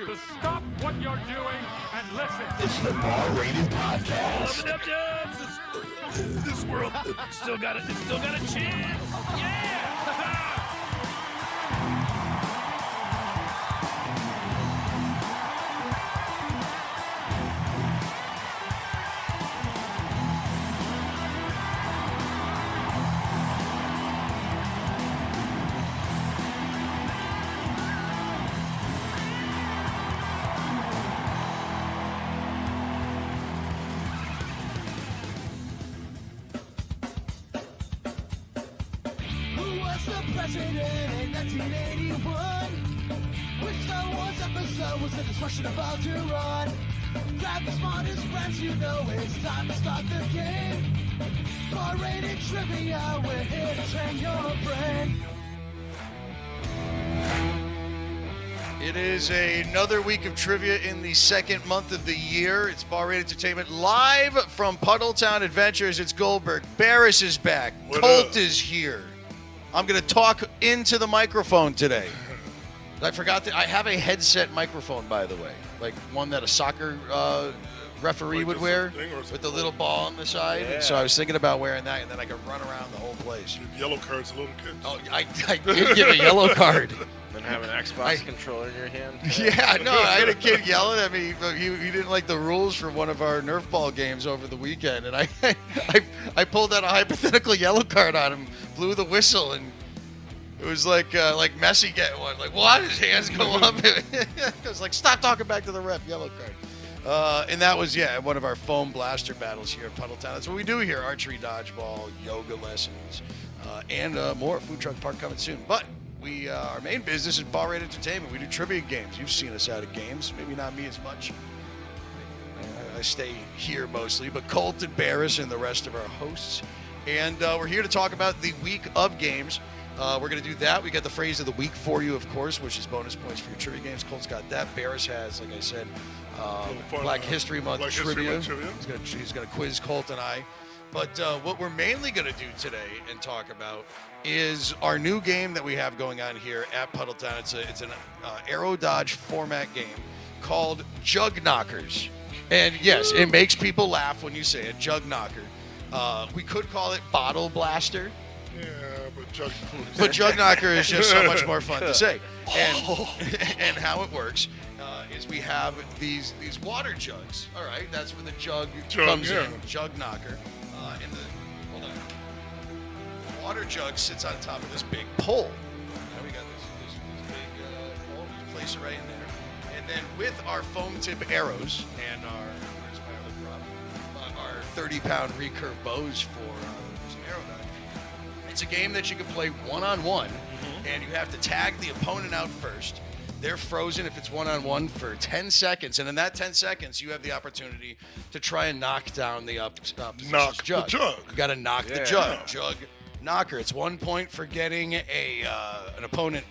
To stop what you're doing and listen. It's the Bar Rated Podcast. Love it up, Dubs. This world still got a chance. Yeah! President in 1981. Which Star Wars episode was the destruction about to run? Grab the smartest friends, you know it's time to start the game. R-rated trivia, we're here to train your brain. It is another week of trivia in the second month of the year. It's Bar Rated Entertainment live from PUDDLETOWN Adventures. It's Goldberg. Barris is back. Colt is here. I'm going to talk into the microphone today. I forgot that I have a headset microphone, by the way, like one that a soccer referee would wear with the little ball on the side. Yeah. So I was thinking about wearing that, and then I could run around the whole place. Yellow cards, little kids. Oh, I did give a yellow card. And have an Xbox controller in your hand. Yeah, no, I had a kid yelling at me. He didn't like the rules for one of our Nerf ball games over the weekend, and I pulled out a hypothetical yellow card on him, blew the whistle, and it was like Messi getting one. Like, what? His hands go up. It was like, stop talking back to the ref, yellow card. And that was, one of our foam blaster battles here at PUDDLETOWN. That's what we do here, archery, dodgeball, yoga lessons, and more. Food truck park coming soon. But our main business is Bar Rated Entertainment. We do trivia games. You've seen us out at games. Maybe not me as much. I stay here mostly. But Colt and Barris and the rest of our hosts. And we're here to talk about the week of games. We're going to do that. We got the phrase of the week for you, of course, which is bonus points for your trivia games. Colt's got that. Barris has, like I said, Black History Month trivia. He's going to quiz Colt and I. But what we're mainly going to do today and talk about is our new game that we have going on here at PUDDLETOWN. It's an Aero Dodge format game called Jug Knockers. And yes, it makes people laugh when you say it, Jug Knocker. We could call it Bottle Blaster. Yeah, but Jug Knocker is just so much more fun to say. And how it works is we have these water jugs. All right, that's where the jug comes in. Jug Knocker. Hold on. The water jug sits on top of this big pole. Now we got this big pole. You place it right in there. And then with our foam tip arrows and our 30-pound recurve bows for some arrow dodge. It's a game that you can play one-on-one, and you have to tag the opponent out first. They're frozen if it's one-on-one for 10 seconds, and in that 10 seconds, you have the opportunity to try and knock down the opposition's jug. The jug. You got to knock the jug. Jug knocker. It's 1 point for getting an opponent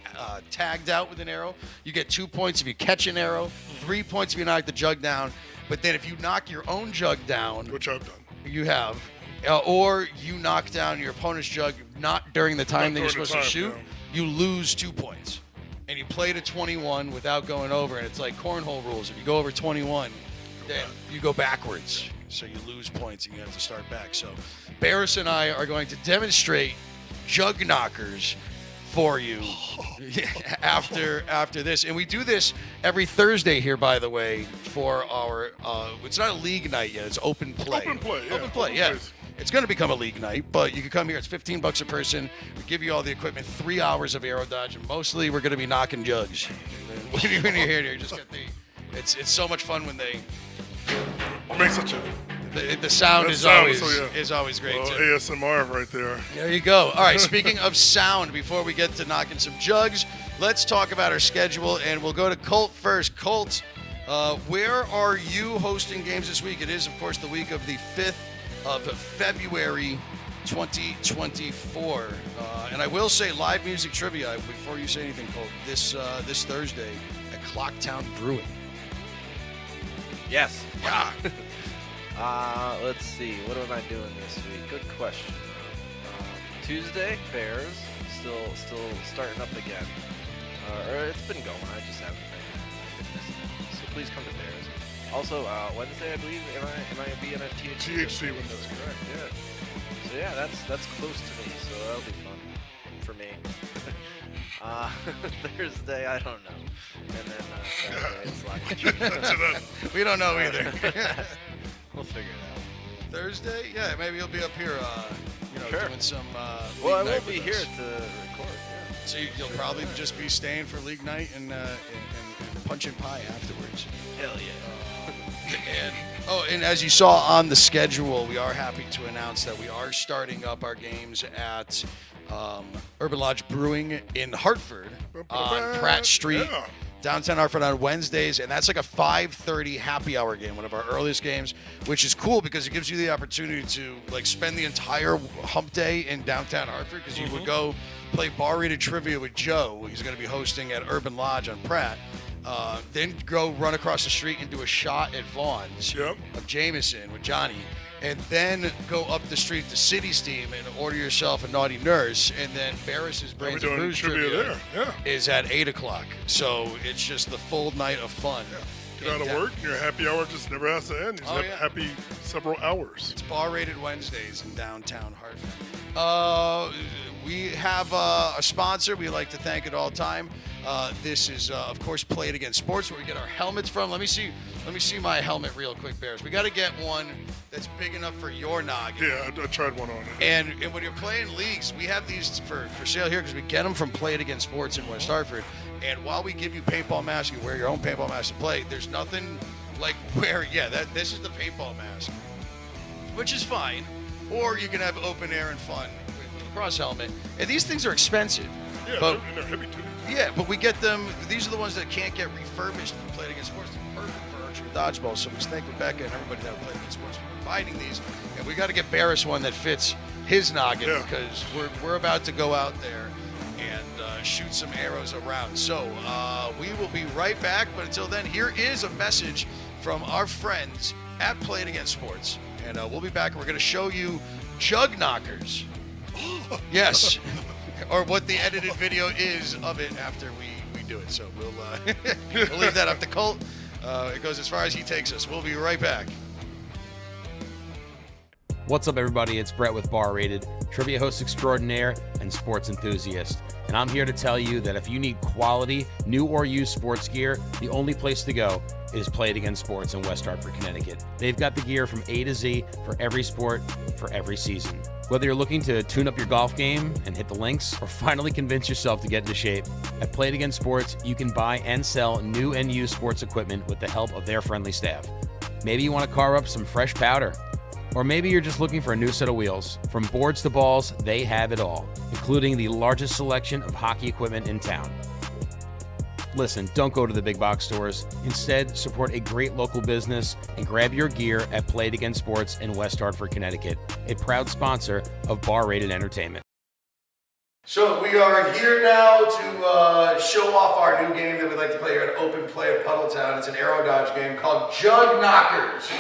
tagged out with an arrow. You get 2 points if you catch an arrow, 3 points if you knock the jug down. But then if you knock your own jug down, which I've done, you have, or you knock down your opponent's jug not during the time that you're supposed to shoot, you lose 2 points. And you play to 21 without going over, and it's like cornhole rules. If you go over 21, then you go backwards. So you lose points and you have to start back. So Barris and I are going to demonstrate Jug Knockers for you after this. And we do this every Thursday here, by the way, for our it's not a league night yet, it's open play. Open play, Plays. It's going to become a league night, but you can come here. It's $15 a person. We give you all the equipment, 3 hours of aero dodge, and mostly we're going to be knocking jugs. When you're here, you just get it's so much fun when they make such a the sound is always great too. ASMR right there. There you go. All right, speaking of sound, before we get to knocking some jugs, let's talk about our schedule, and we'll go to Colt first. Colt, where are you hosting games this week? It is, of course, the week of the 5th of February 2024. And I will say live music trivia, before you say anything, Colt, this Thursday at Clocktown Brewing. Yes. Yeah. Let's see. What am I doing this week? Good question. Tuesday, Bears. Still starting up again. Or it's been going. I just haven't been please come to Bears. Also, Wednesday, I believe, am I gonna be in a THC? THC when that's correct. Yeah. So yeah, that's close to me, so that'll be fun for me. Thursday, I don't know, and then Saturday, it's like We don't know either. we'll figure it out. Thursday, yeah, maybe you'll be up here, Sure. doing some. Well, I league will night be with here us. to record. Yeah. So you'll probably just be staying for league night and punching pie afterwards. Hell yeah. And as you saw on the schedule, we are happy to announce that we are starting up our games at Urban Lodge Brewing in Hartford on Pratt Street, Yeah. downtown Hartford on Wednesdays, and that's like a 5:30 happy hour game, one of our earliest games, which is cool because it gives you the opportunity to like spend the entire hump day in downtown Hartford because you would go play bar-rated trivia with Joe. He's going to be hosting at Urban Lodge on Pratt. Then go run across the street and do a shot at Vaughn's of Jameson with Johnny, and then go up the street to City Steam and order yourself a Naughty Nurse, and then Barris's We're Brains and doing Brews trivia trivia there. Yeah. is at 8 o'clock. So it's just the full night of fun. Get out of work, and your happy hour just never has to end. You just have happy several hours. It's bar-rated Wednesdays in downtown Hartford. We have a sponsor we like to thank at all time. This is, of course, Play It Again Sports, where we get our helmets from. Let me see my helmet real quick, Bears. We got to get one that's big enough for your noggin. Yeah, I tried one on. And when you're playing leagues, we have these for sale here because we get them from Play It Again Sports in West Hartford. And while we give you paintball masks, you wear your own paintball mask to play. There's nothing like this is the paintball mask, which is fine. Or you can have open air and fun with a cross helmet. And these things are expensive. Yeah, but they're heavy too. yeah, but we get them. These are the ones that can't get refurbished from Play It Against Sports. They're perfect for archery dodgeball. So we thank Rebecca and everybody that Play It Against Sports for providing these. And we got to get Barris one that fits his noggin because we're about to go out there and shoot some arrows around. So we will be right back. But until then, here is a message from our friends at Play It Against Sports. And we'll be back. We're going to show you jug knockers. Yes. Or what the edited video is of it after we do it. So we'll leave that up to Colt. It goes as far as he takes us. We'll be right back. What's up, everybody? It's Brett with Bar Rated, trivia host extraordinaire and sports enthusiast. And I'm here to tell you that if you need quality, new or used sports gear, the only place to go is Play It Again Sports in West Hartford, Connecticut. They've got the gear from A to Z for every sport, for every season. Whether you're looking to tune up your golf game and hit the links, or finally convince yourself to get into shape, at Play It Again Sports, you can buy and sell new and used sports equipment with the help of their friendly staff. Maybe you want to carve up some fresh powder, or maybe you're just looking for a new set of wheels. From boards to balls, they have it all, including the largest selection of hockey equipment in town. Listen, don't go to the big box stores. Instead, support a great local business and grab your gear at Play It Again Sports in West Hartford, Connecticut, a proud sponsor of Bar Rated Entertainment. So we are here now to show off our new game that we like to play here at Open Play at Puddletown. It's an arrow dodge game called Jug Knockers.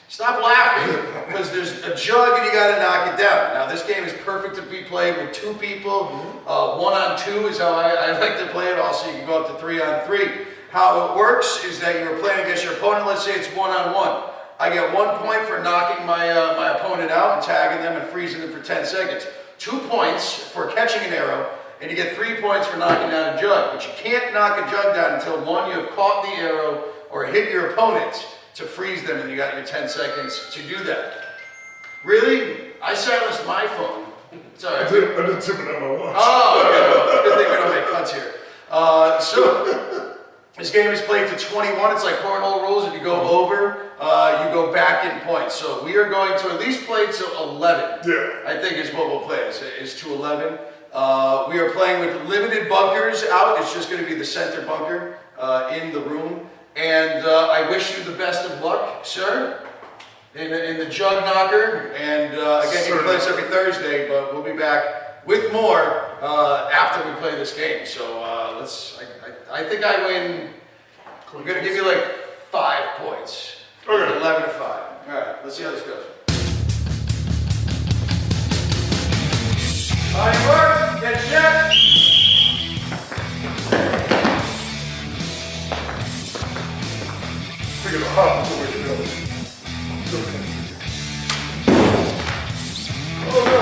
Stop laughing, because there's a jug and you got to knock it down. Now this game is perfect to be played with two people. 1-on-2 is how I like to play it. Also, you can go up to 3-on-3. How it works is that you're playing against your opponent. Let's say it's 1-on-1. I get 1 point for knocking my opponent out and tagging them and freezing them for 10 seconds. 2 points for catching an arrow, and you get 3 points for knocking down a jug. But you can't knock a jug down until one, you have caught the arrow or hit your opponent to freeze them, and you got your 10 seconds to do that. Really? I silenced my phone. Sorry. I did tip it on my watch. Oh, okay. Well, good thing we don't make cuts here. So this game is played to 21. It's like cornhole rules. If you go over, you go back in points. So we are going to at least play to 11. Yeah. I think is what we'll play, is to 11. We are playing with limited bunkers out. It's just going to be the center bunker in the room. And I wish you the best of luck, sir, in the jug knocker. And again, you can play this every Thursday, but we'll be back with more after we play this game. So I think I win. I'm going to give you like 5 points. Okay. 11 to 5. All right, let's see how this goes. All right, work. Get set. Thinking of hot before we go. Oh no!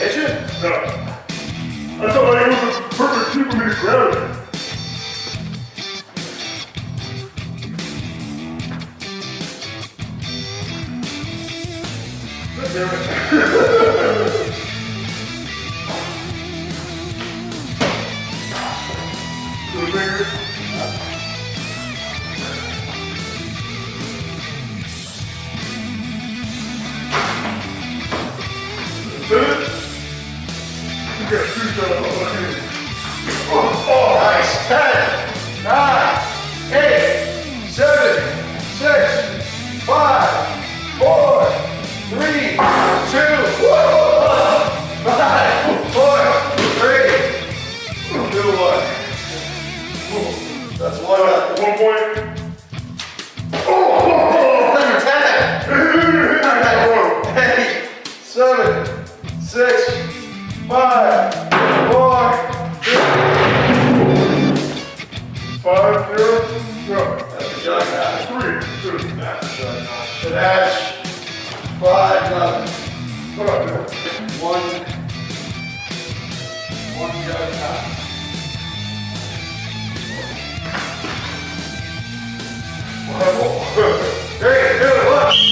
Hit you? No. I thought like it was a perfect cue for me to grab it. God damn it. Two fingers. Nice. 10, 9, 8, 7, 6, 5, 4, 3, 2, 1. 5, 4, 3, 2, 1. That's one up. 1 point. 10, 8, 7, 6, 5, 4, 3. 5, 0, go. That's a juggernaut. 3, 2. That's a juggernaut. Shadash. 5, nothing. What up, man? One juggernaut. Three, 2, 1.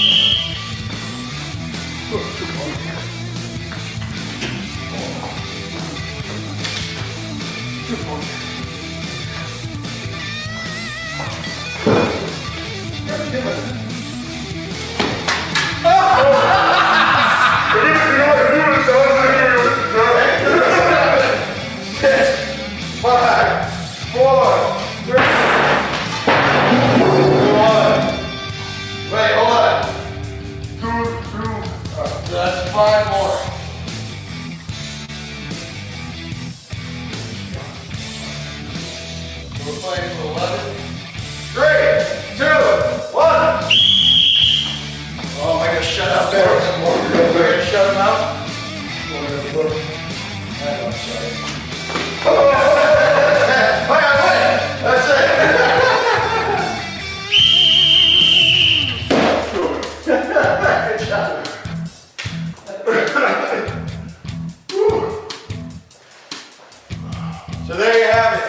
So there you have it.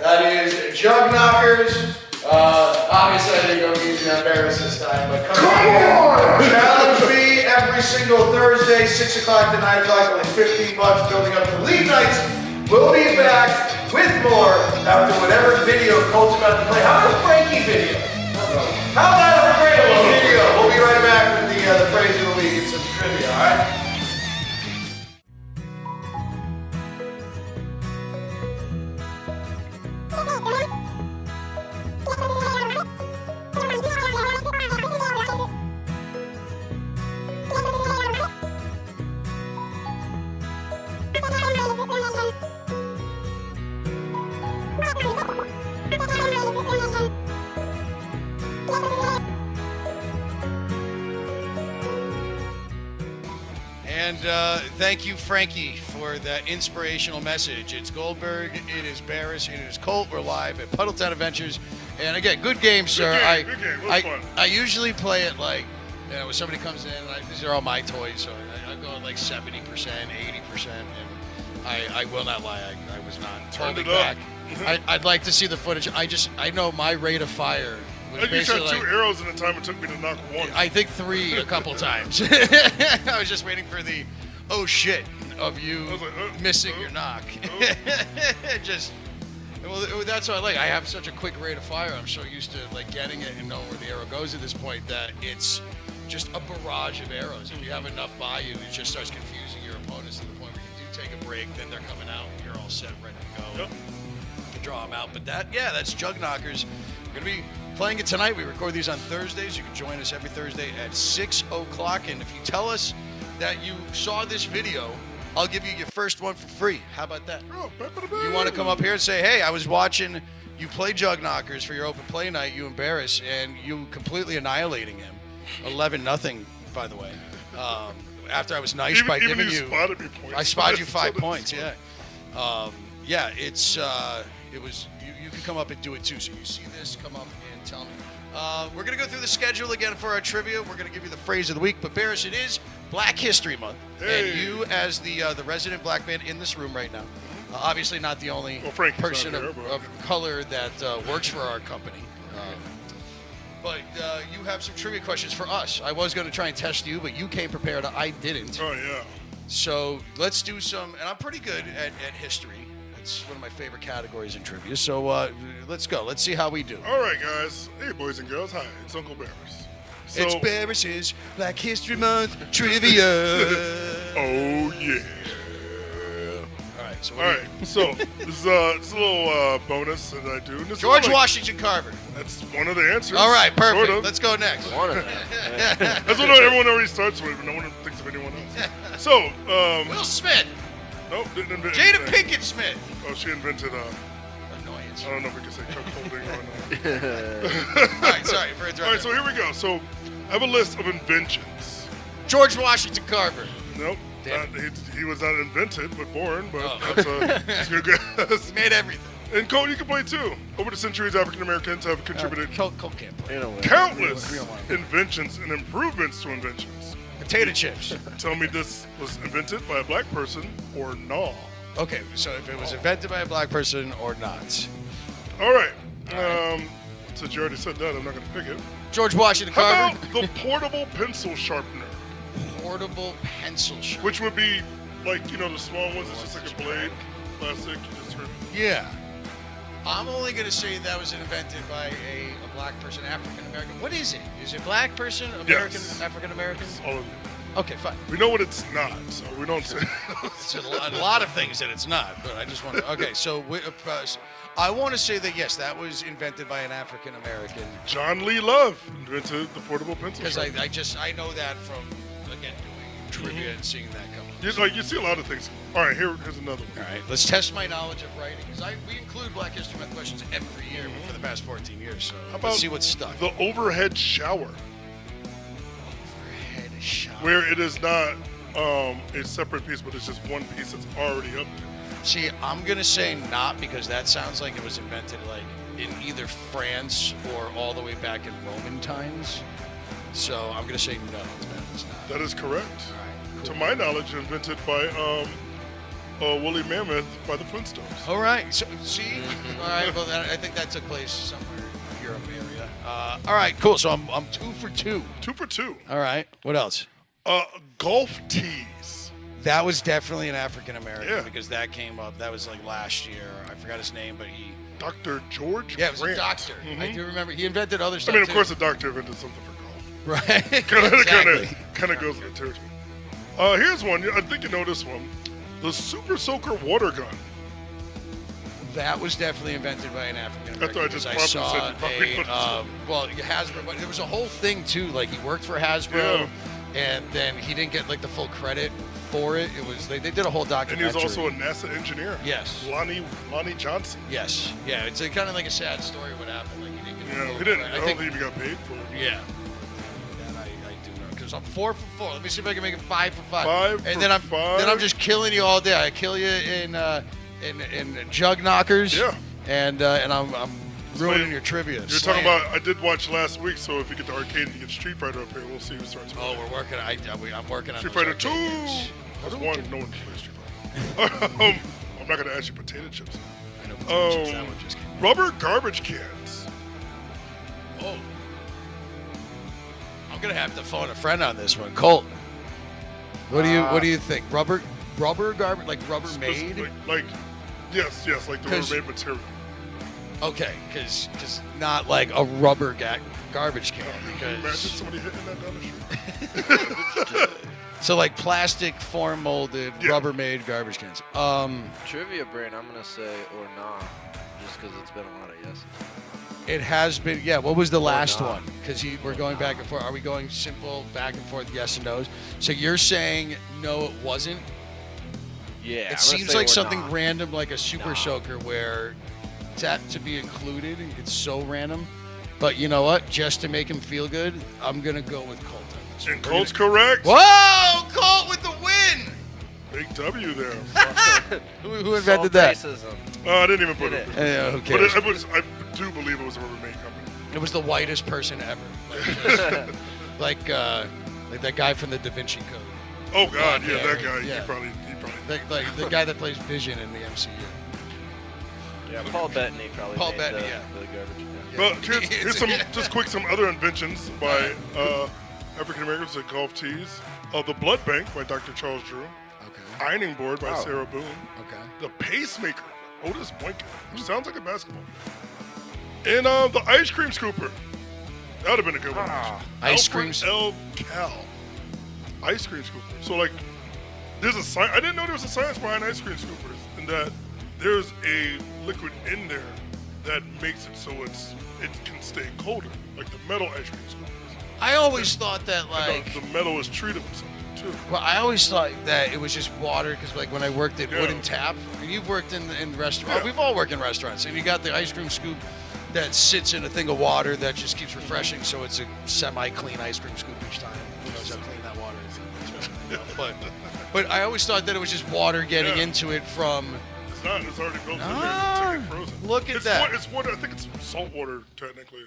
That is Jug Knockers. Obviously, I didn't go easy on Barris this time, but come on! Challenge me every single Thursday, 6 o'clock to 9 o'clock, only 15 bucks, building up to league nights. We'll be back with more after whatever video Colt's about to play. How about a Frankie video? How about a Frankie video? We'll be right back with the phrase of the week and some trivia, all right? And thank you, Frankie, for that inspirational message. It's Goldberg, it is Barris, it is Colt. We're live at PUDDLETOWN Adventures. And again, good game, sir. Good game. It was fun. I usually play it like, you know, when somebody comes in, these are all my toys, so I go like 70%, 80%, and I will not lie, I was not holding back. I'd like to see the footage. I know my rate of fire. I just shot 2 arrows in the time it took me to knock 1. I think 3 a couple times. I was just waiting for the oh shit of you missing your knock. Well, that's what I like. I have such a quick rate of fire. I'm so used to like getting it and knowing where the arrow goes at this point that it's just a barrage of arrows. If you have enough by you, it just starts confusing your opponents to the point where you do take a break, then they're coming out, and you're all set, ready to go. Yep. You draw them out. But that's Jug Knockers. We're gonna be playing it tonight. We record these on Thursdays. You can join us every Thursday at 6 o'clock. And if you tell us that you saw this video, I'll give you your first one for free. How about that? Oh, You want to come up here and say, hey, I was watching you play Jug Knockers for your open play night, you embarrass, and you completely annihilating him. 11-0, by the way. After I was nice by even giving you you. spotted me points. I spotted you 5 So points, yeah. Yeah, it was, you can come up and do it too. So you see this, come up and tell me. We're going to go through the schedule again for our trivia. We're going to give you the phrase of the week. But Barris, it is Black History Month. Hey. And you, as the resident black man in this room right now, obviously not the only Frankie's person not here, of color that works for our company. But you have some trivia questions for us. I was going to try and test you, but you came prepared. I didn't. Oh, yeah. So let's do some, and I'm pretty good at history. It's one of my favorite categories in trivia. So let's go. Let's see how we do. All right, guys. Hey, boys and girls. Hi, it's Uncle Barris. So, It's Barris's Black History Month trivia. Oh, yeah. All right. So, All right, so this is a little bonus that I do. And this is George like- Washington Carver. That's one of the answers. All right, perfect. Sort of. Let's go next. One of them. That's what everyone already starts with, but no one thinks of anyone else. So, Will Smith. nope, didn't invent Jada anything. Pinkett Smith. Oh, she invented, Annoyance. I don't know if we can say cup holding or not. All right, sorry for interrupting. All right, so here we go. So, I have a list of inventions. George Washington Carver. Nope. Damn. He was not invented, but born, but Oh. that's a good guess. He made everything. And Cole, you can play too. Over the centuries, African Americans have contributed Colt can't play. countless We don't want inventions and improvements to inventions. Potato chips. Tell me this was invented by a black person or not. Okay, so if it was invented by a black person or not. All right. Since you already said that, I'm not going to pick it. George Washington How Carver. about the portable pencil sharpener, Portable pencil sharpener. which would be like, you know, the small ones. It's just like a blade, plastic. You just hurt. Yeah. I'm only going to say that was invented by a black person, African American. What is it? Is it black person, American, Yes. African American? All of it. Okay, fine. We know what it's not, so we don't say. It's a lot of things that it's not, but I just want to. Okay, so I want to say that yes, that was invented by an African American John Lee Love invented the portable pencil because sharpener. I know that from again doing trivia and seeing that come. You see a lot of things. All right, here's another one. All right, let's test my knowledge of writing because we include Black History Month questions every year for the past 14 years. So How about let's see what's stuck. The overhead shower, Overhead shower. where it is not a separate piece, but it's just one piece that's already up there. See, I'm gonna say not because that sounds like it was invented like in either France or all the way back in Roman times. So I'm gonna say no. It's not. That is correct. All right, To cool. my knowledge, invented by Woolly Mammoth by the Flintstones. All right. So see, all right. Well, I think that took place somewhere in the Europe area. All right, cool. So I'm 2 for 2. 2 for 2. All right. What else? Golf tees. That was definitely an African American Yeah. because that came up. That was like last year. I forgot his name, but he. Dr. George Yeah, it was Grant. a doctor. Mhm. I do remember. He invented other I stuff. mean, of too. course, a doctor invented something for golf. Right. Kind of goes with the territory. Here's one. I think you know this one. The Super Soaker water gun. That was definitely invented by an African American. After I just because promptly said you probably put it well, Hasbro, but there was a whole thing too. Like he worked for Hasbro, and then he didn't get like the full credit for it. It was they did a whole And documentary. he was also a NASA engineer. Yes. Lonnie Johnson. Yes. Yeah. It's kind of like a sad story what happened. Like he didn't get the Yeah, full he didn't. credit. I don't think he even got paid for it. Yeah. That I do know because I'm 4 for 4. Let me see if I can make it 5 for 5. 5 and for then I'm 5. then I'm just killing you all day. I kill you in jug knockers. Yeah. And I'm ruining your trivia. You're Slaying. talking about. I did watch last week, so if you get the arcade and you get Street Fighter up here, we'll see who starts. Oh, we're working. I'm working on Street those Fighter 2. arcade games. There's one. No one plays Street Fighter. I'm not gonna ask you potato chips. I know potato chips, that one just came out. Rubber garbage cans. Oh. I'm gonna have to phone a friend on this one, Colt. What do you think? Rubber garbage, like rubber made? Like yes, like the 'Cause- rubber made material. Okay, because not like a rubber garbage can. Can you imagine Because somebody hitting that down the street? so like plastic form molded Yeah. rubber made garbage cans. Trivia brain, I'm gonna say or nah, just because it's been a lot of yes. It has been, yeah. What was the last not. one? Because we're going back and forth. Are we going simple back and forth, yes and no's? So you're saying no, it wasn't? Yeah. I'm It gonna seems say like we're something not. random, like a super No. soaker, where to be included, it's so random. But you know what? Just to make him feel good, I'm going to go with Colt. on this one. And Colt's correct. Whoa! Colt with the win! Big W there. Who invented that? Racism. I didn't even put Did it. it? Yeah, who But cares? I do believe it was a Rubbermaid company. It was the whitest person ever. Like that guy from the Da Vinci Code. Oh God, yeah, Yeah, that guy. yeah. He probably. Like the guy that plays Vision in the MCU. Yeah, Paul Bettany probably. Paul made Bettany, the, yeah. The garbage. Yeah. But here's some other inventions by African Americans at golf tees. The Blood Bank by Dr. Charles Drew. Okay. Ironing Board by Sarah Boone. Okay. The Pacemaker, Otis Boynton, which sounds like a basketball. And the Ice Cream Scooper. That would have been a good one. Ice Alfred cream. L. Cal. Ice Cream Scooper. So like, there's a science. I didn't know there was a science behind ice cream scoopers, and that there's a liquid in there that makes it so it can stay colder, like the metal ice cream scoopers. I always thought that And the metal is treated with something too. well, I always thought that it was just water because like when I worked at Yeah. Wooden Tap, and you've worked in restaurants. Yeah. We've all worked in restaurants, and you got the ice cream scoop that sits in a thing of water that just keeps refreshing, so it's a semi-clean ice cream scoop each time. Who knows how clean that water is? But I always thought that it was just water getting Yeah. into it from. It's not. It's already built in Ah, there to get frozen. look at it's that. It's water. I think it's salt water technically.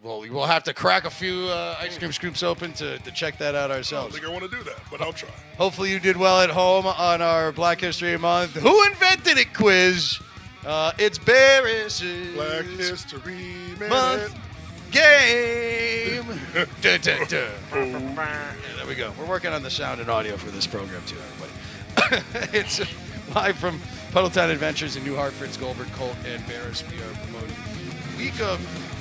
Well, we'll have to crack a few ice cream scoops open to check that out I don't ourselves. think I want to do that, but I'll try. Hopefully you did well at home on our Black History Month. Who invented it quiz? It's Barris's Black History Month Minute. game. Dun, dun, dun. Yeah, there we go. We're working on the sound and audio for this program too, everybody. It's live from PUDDLETOWN Adventures in New Hartford. Goldberg, Colt, and Barris. We are promoting week of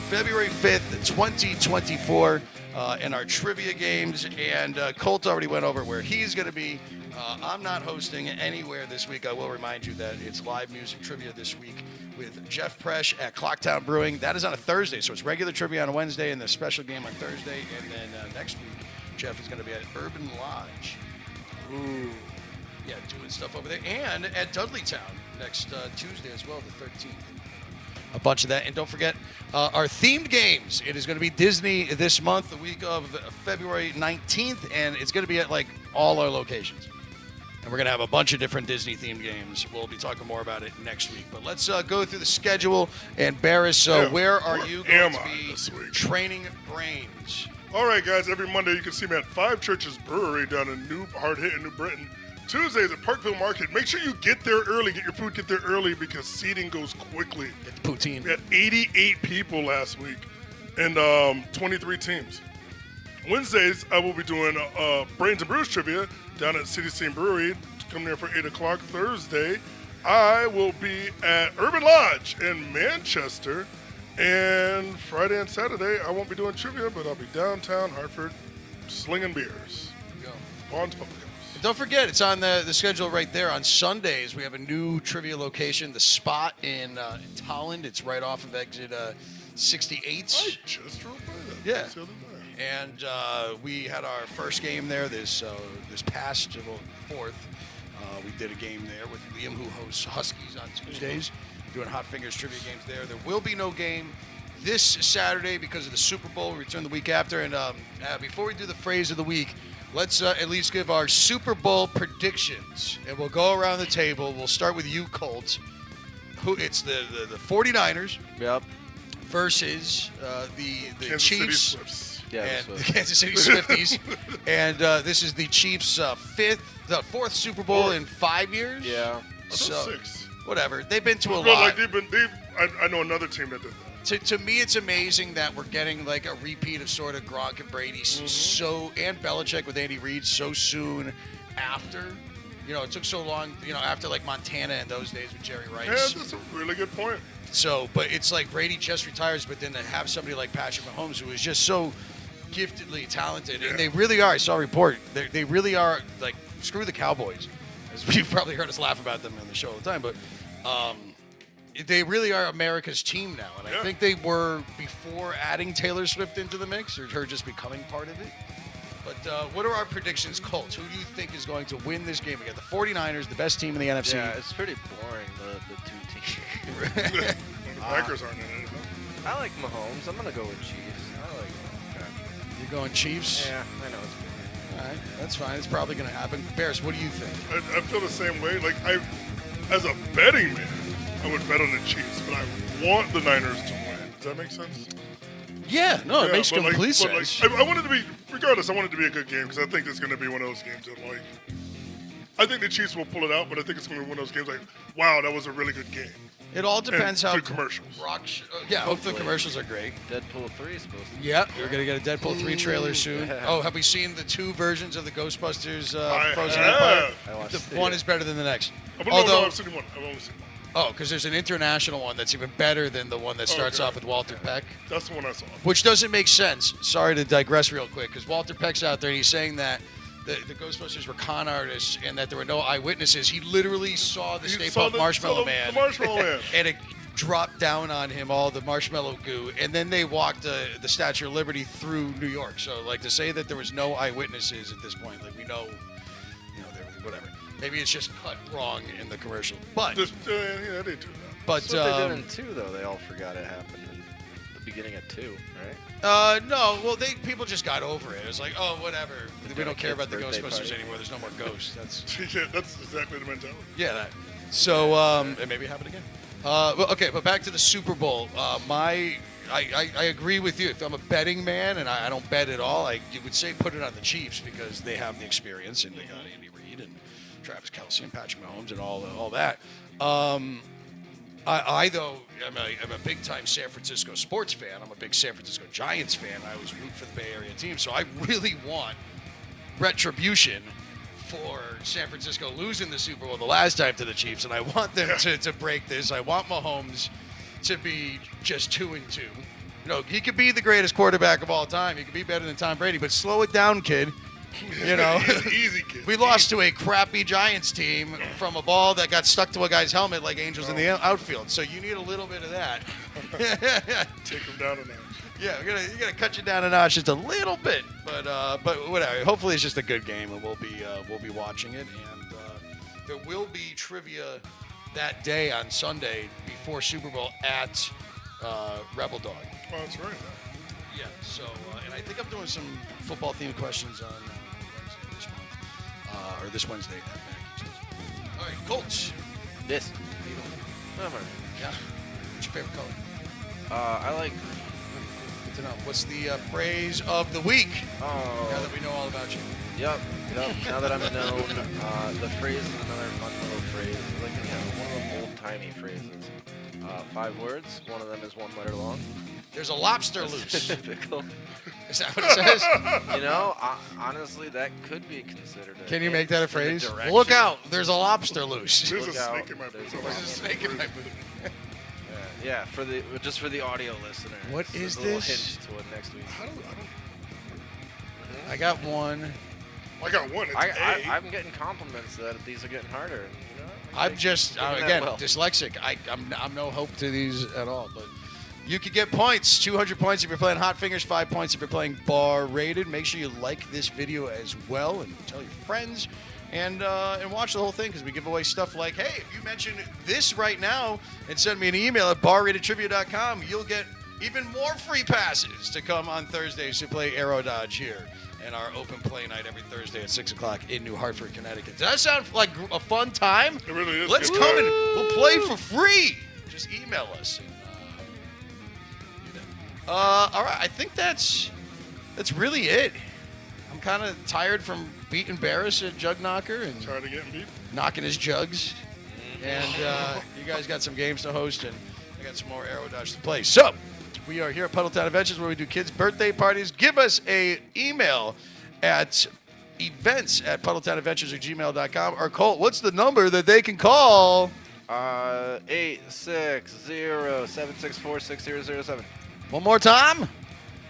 February 5th, 2024, in our trivia games. And Colt already went over where he's going to be. I'm not hosting anywhere this week. I will remind you that it's live music trivia this week with Jeff Presh at Clocktown Brewing. That is on a Thursday, so it's regular trivia on a Wednesday and the special game on Thursday. And then next week, Jeff is going to be at Urban Lodge. Ooh. Yeah, doing stuff over there. And at Dudleytown next Tuesday as well, the 13th. A bunch of that. And don't forget our themed games. It is going to be Disney this month, the week of February 19th, and it's going to be at like all our locations. And we're going to have a bunch of different Disney-themed games. We'll be talking more about it next week. But let's go through the schedule. And Barris, where are you going to be this week? training brains? All right, guys. Every Monday you can see me at Five Churches Brewery down in Hard Hit in New Britain. Tuesdays at Parkville Market. Make sure you get there early. Get your food. Get there early because seating goes quickly. Get the poutine. We had 88 people last week and 23 teams. Wednesdays, I will be doing Brains and Brews trivia down at City Steam Brewery. Come there for 8 o'clock Thursday. I will be at Urban Lodge in Manchester. And Friday and Saturday, I won't be doing trivia, but I'll be downtown Hartford slinging beers. Bonds Public House. Don't forget, it's on the schedule right there. On Sundays, we have a new trivia location, The Spot in Tolland. It's right off of exit 68. I just drove by that. Yeah. the other day. And we had our first game there this past fourth. We did a game there with Liam, who hosts Huskies on Tuesdays, doing Hot Fingers trivia games there. There will be no game this Saturday because of the Super Bowl. We return the week after. And before we do the phrase of the week, let's at least give our Super Bowl predictions. And we'll go around the table. We'll start with you, Colt. It's the 49ers Yep. versus the Kansas Chiefs. City Swifts. Yeah. And this the Kansas City Swifties. And this is the Chiefs' fourth Super Bowl in 5 years. Yeah. I thought 6. Whatever. They've been to a Well, lot. I know another team that did that. To me, it's amazing that we're getting like a repeat of sort of Gronk and Brady and Belichick with Andy Reid so soon after. You know, it took so long, after like Montana in those days with Jerry Rice. Yeah, that's a really good point. So, but it's like Brady just retires, but then to have somebody like Patrick Mahomes who is just so giftedly talented, and they really are. I saw a report. They really are like screw the Cowboys, as you've probably heard us laugh about them on the show all the time. But they really are America's team now, and I Yeah. think they were before adding Taylor Swift into the mix, or her just becoming part of it. But what are our predictions, Colts? Who do you think is going to win this game? We got the 49ers, the best team in the NFC. Yeah, it's pretty boring, the two teams. The Packers aren't in it. I like Mahomes. I'm going to go with Chiefs. I like You're going Chiefs? Yeah, I know it's boring. All right, that's fine. It's probably going to happen. Bears, what do you think? I feel the same way. Like, as a betting man, I would bet on the Chiefs, but I want the Niners to win. Does that make sense? Yeah, no, it makes but complete but sense. I want it to be, regardless, I want it to be a good game because I think it's going to be one of those games that, like, I think the Chiefs will pull it out, but I think it's going to be one of those games like, wow, that was a really good game. It all depends how good commercials. Yeah, hope the commercials are great. Deadpool 3 is supposed to be. Yep, we're gonna get a Deadpool 3 trailer soon. Yeah. Oh, have we seen the 2 versions of the Ghostbusters I Frozen have. Empire? I watched The it. one is better than the next. No, I've seen one. I've only seen one. Oh, because there's an international one that's even better than the one that starts Okay. off with Walter Peck, That's the one I saw. which doesn't make sense. Sorry to digress real quick, because Walter Peck's out there and he's saying that the Ghostbusters were con artists and that there were no eyewitnesses. He literally saw the Stay saw Puft Marshmallow the Man. Marshmallow Man. And it dropped down on him all the marshmallow goo, and then they walked the Statue of Liberty through New York. So, like, to say that there was no eyewitnesses at this point, like, we know, whatever. Maybe it's just cut wrong in the commercial. But, Yeah, they do that. but That's what they did in 2, though. They all forgot it happened in the beginning of 2, right? no, well, people just got over it. It was like, oh, whatever. We don't care kid's about the birthday Ghostbusters party. anymore. There's no more ghosts. That's Yeah, that's exactly the mentality. yeah. That. So, and maybe it happened again. Well, okay, but back to the Super Bowl. I agree with you. If I'm a betting man and I don't bet at all, you would say put it on the Chiefs because they have the experience and they got Andy Reid and Travis Kelce and Patrick Mahomes and all that. I though I'm a big time San Francisco sports fan. I'm a big San Francisco Giants fan. I always root for the Bay Area team, so I really want retribution for San Francisco losing the Super Bowl the last time to the Chiefs, and I want them to break this. I want Mahomes to be just 2-2. You know, he could be the greatest quarterback of all time. He could be better than Tom Brady, but slow it down, kid. You know, easy, kid. we lost to a crappy Giants team from a ball that got stuck to a guy's helmet like angels in the outfield. So you need a little bit of that. Take them down a notch. Yeah, you gotta cut you down a notch just a little bit, but whatever. Hopefully, it's just a good game, and we'll be watching it, and there will be trivia that day on Sunday before Super Bowl at Rebel Dog. Oh, that's right. Yeah. So, and I think I'm doing some football themed questions on Wednesday this month, or this Wednesday at Mackey's. All right, Colts. This. Yeah. What's your favorite color? I like. Good to know. What's the phrase of the week? Oh. Now that we know all about you. Yep. Now that I'm known, the phrase is another fun little phrase. Like, one of the old-timey phrases. 5 words. One of them is 1 letter long. There's a lobster loose. Typical. Is that what it says? You know, honestly, that could be considered. Can you make that a phrase? direction. Look out! There's a lobster loose. There's Look a out. snake in my There's boot. a There's a snake in my boot. Yeah, just for the audio listener. What It's is a little this? hint to what next week. I got one. I got one. It's A. I'm getting compliments that these are getting harder. You know, I'm just taking that again well. dyslexic. I'm no hope to these at all. But you could get points. 200 points if you're playing Hot Fingers. 5 points if you're playing Bar Rated. Make sure you like this video as well and tell your friends. And watch the whole thing because we give away stuff like, hey, if you mention this right now and send me an email at barratedtrivia.com, you'll get even more free passes to come on Thursdays to play Aero Dodge here and our open play night every Thursday at 6 o'clock in New Hartford, Connecticut. Does that sound like a fun time? It really is. Let's Good come time. and we'll play for free. Just email us. And, do that. All right, I think that's really it. I'm kind of tired from beating Barris at Jug Knocker and Tired of getting beat. knocking his jugs. And you guys got some games to host, and I got some more Aero Dodge to play. So we are here at PUDDLETOWN Adventures where we do kids' birthday parties. Give us a email at events@PUDDLETOWNAdventures@gmail.com. Or Colt, what's the number that they can call? 860-764-6007. One more time.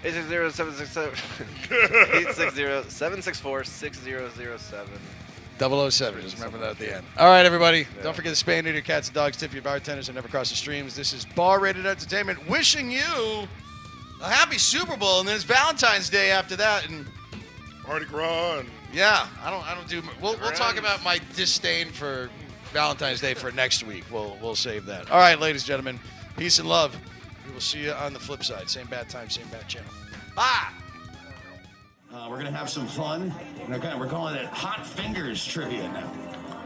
860-764-6007. 007. Just remember that at the end. All right, everybody. Don't forget to spay and neuter your cats and dogs. Tip your bartenders and never cross the streams. This is Bar Rated Entertainment wishing you a happy Super Bowl, and then it's Valentine's Day after that. And Mardi Gras. And yeah, I don't do. We'll talk about my disdain for Valentine's Day for next week. We'll save that. All right, ladies and gentlemen, peace and love. We will see you on the flip side. Same bad time, same bad channel. Bye. We're going to have some fun. We're calling it Hot Fingers Trivia now.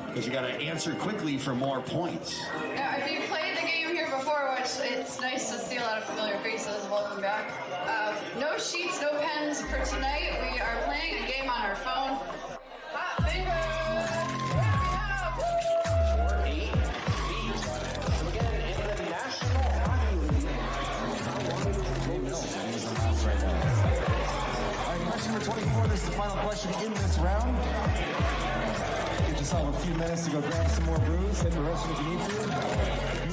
Because you got to answer quickly for more points. Yeah, if you've played the game here before, which it's nice to see a lot of familiar faces, welcome back. No sheets, no pens for tonight. We are playing a game on our phone. Hot Fingers! Question number 24, this is the final question in this round. Give yourself a few minutes to go grab some more brews, hit the rest if you need to.